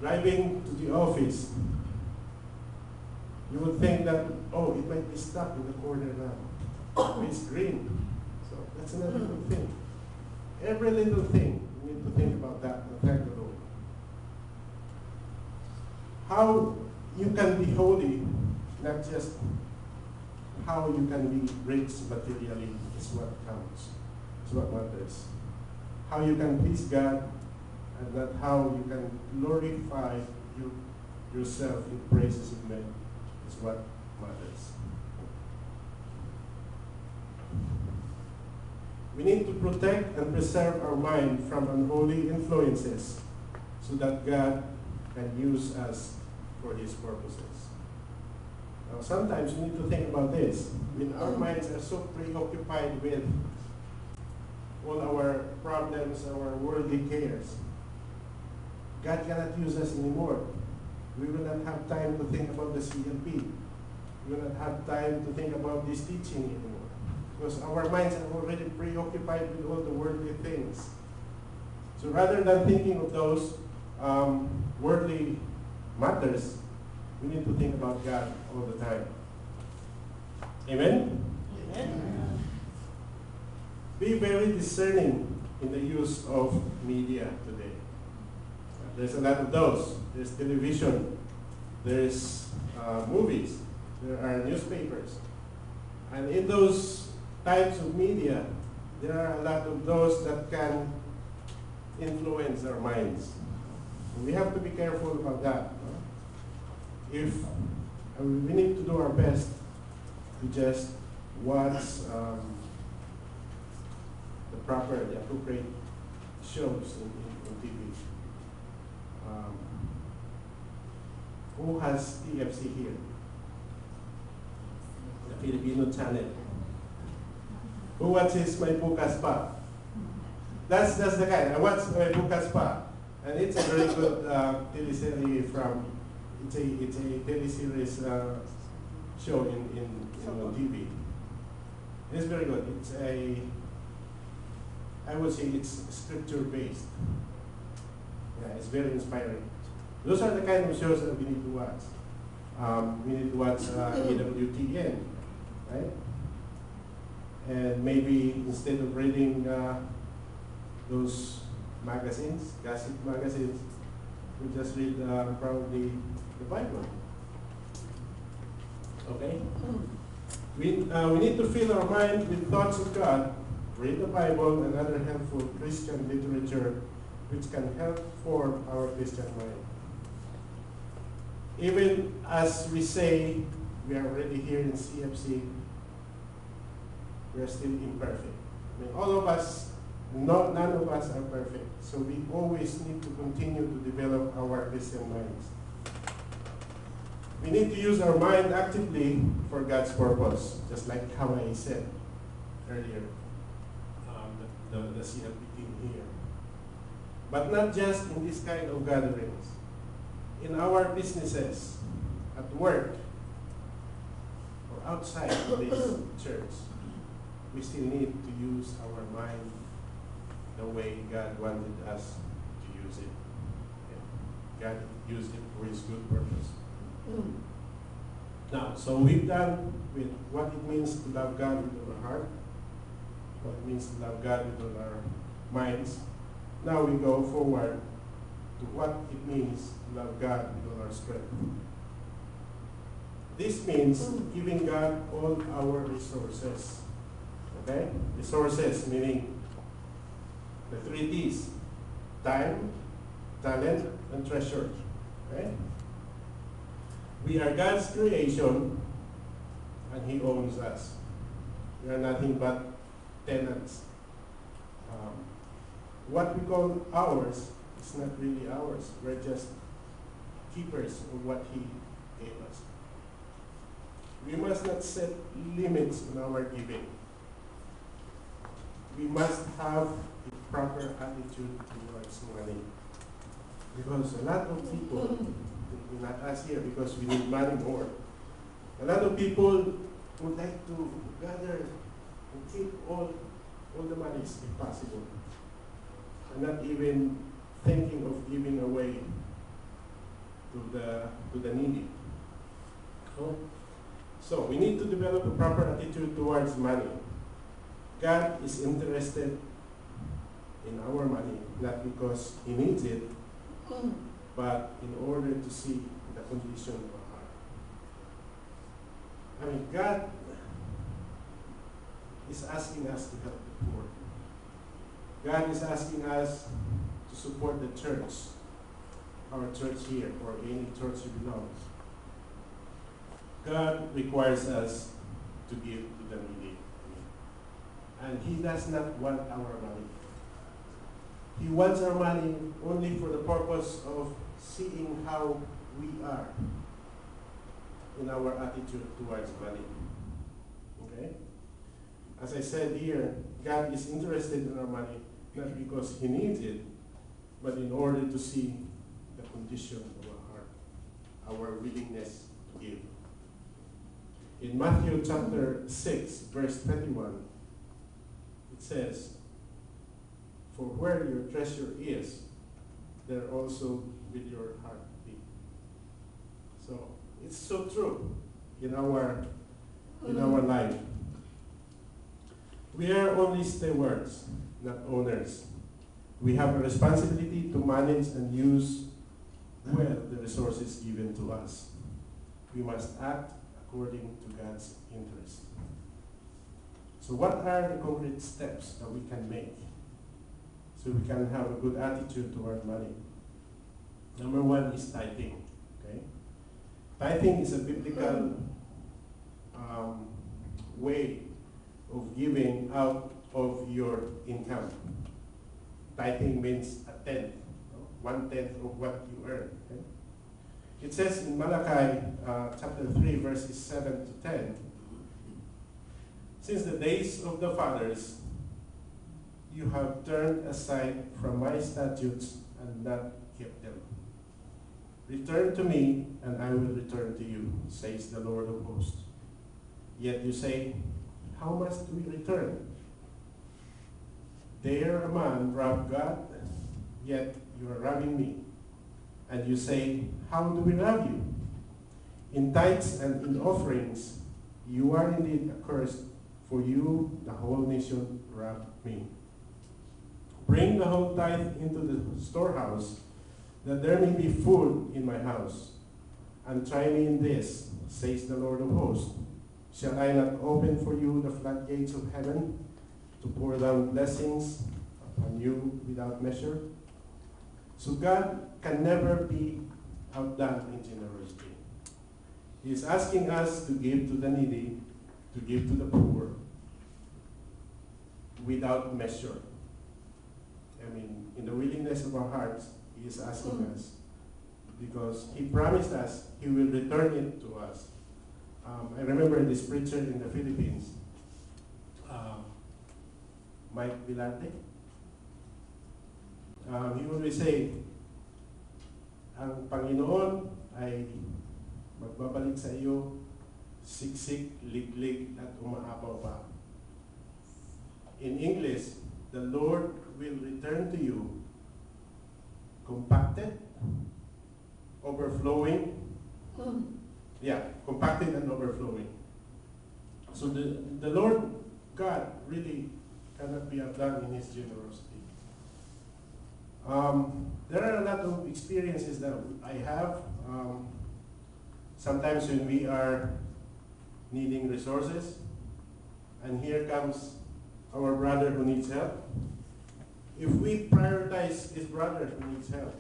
driving to the office, you would think that, oh, it might be stuck in the corner now. It's green. So that's another good thing. Every little thing, you need to think about that and thank the Lord. How you can be holy, not just how you can be rich materially is what counts. It's what matters. How you can please God, and not how you can glorify yourself in praises of men is what matters. We need to protect and preserve our mind from unholy influences so that God can use us for His purposes. Now, sometimes we need to think about this. When our minds are so preoccupied with all our problems, our worldly cares, God cannot use us anymore. We will not have time to think about the CLP. We will not have time to think about this teaching anymore. Because our minds are already preoccupied with all the worldly things. So rather than thinking of those worldly matters, we need to think about God all the time. Amen? Amen. Be very discerning in the use of media today. There's a lot of those. There's television, there's movies, there are newspapers. And in those types of media, there are a lot of those that can influence our minds. We have to be careful about that. If we need to do our best to just watch the appropriate shows on TV. Who has TFC here? The Filipino channel. Who watches My Bukas Pa? That's the kind. I watch My Bukas Pa, and it's a very good teleseries from. It's a teleseries show on TV. It's very good. I would say it's scripture based. Yeah, it's very inspiring. Those are the kind of shows that we need to watch. We need to watch EWTN, right? And maybe instead of reading those magazines, gossip magazines, we just read probably the Bible. Okay? We need to fill our mind with thoughts of God, read the Bible and other helpful Christian literature which can help form our Christian mind. Even as we say we are already here in CFC, we are still imperfect. I mean, all of us, none of us are perfect. So we always need to continue to develop our Christian minds. We need to use our mind actively for God's purpose, just like how I said earlier, the CLP team here. But not just in this kind of gatherings. In our businesses, at work, or outside of this church, we still need to use our mind the way God wanted us to use it. God used it for His good purpose. Now, so we've done with what it means to love God with all our heart, what it means to love God with all our minds. Now we go forward to what it means to love God with all our strength. This means giving God all our resources. Okay? Resources meaning the 3 T's: time, talent, and treasure. Okay? We are God's creation, and He owns us. We are nothing but tenants. What we call ours is not really ours. We're just keepers of what He gave us. We must not set limits on our giving. We must have a proper attitude towards money. Because a lot of people, not us here because we need money more, a lot of people would like to gather and keep all the monies if possible. And not even thinking of giving away to the needy. Oh. So we need to develop a proper attitude towards money. God is interested in our money, not because He needs it, but in order to see the condition of our heart. I mean, God is asking us to help the poor. God is asking us to support the church, our church here, or any church you belong. God requires us to give to the needy. And He does not want our money. He wants our money only for the purpose of seeing how we are in our attitude towards money. Okay? As I said here, God is interested in our money not because He needs it, but in order to see the condition of our heart, our willingness to give. In Matthew chapter 6, verse 21, it says, "For where your treasure is, there also will your heart be." So it's so true in our life. We are only stewards, not owners. We have a responsibility to manage and use well the resources given to us. We must act according to God's interest. So what are the concrete steps that we can make so we can have a good attitude toward money? Number one is tithing. Okay? Tithing is a biblical way of giving out of your income. Tithing means a tenth, 1/10 of what you earn. Okay? It says in Malachi chapter 3, verses 7 to 10, "Since the days of the fathers, you have turned aside from my statutes and not kept them. Return to me, and I will return to you, says the Lord of hosts. Yet you say, how must we return? There a man robbed God, yet you are robbing me. And you say, how do we rob you? In tithes and in offerings, you are indeed accursed, for you, the whole nation, rob me. Bring the whole tithe into the storehouse, that there may be food in my house. And try me in this, says the Lord of hosts. Shall I not open for you the floodgates of heaven, to pour down blessings upon you without measure? So God can never be outdone in generosity. He is asking us to give to the needy, to give to the poor, without measure. I mean, in the willingness of our hearts, He is asking us, because He promised us He will return it to us. I remember this preacher in the Philippines, Mike Vilarte. He always say, ang Panginoon ay magbabalik sa iyo siksik, liglig, at umaapaw pa. In English, the Lord will return to you compacted, overflowing. Yeah, compacted and overflowing. So the Lord God really cannot be outdone in His generosity. There are a lot of experiences that I have. Sometimes when we are needing resources, and here comes our brother who needs help. If we prioritize his brother who needs help,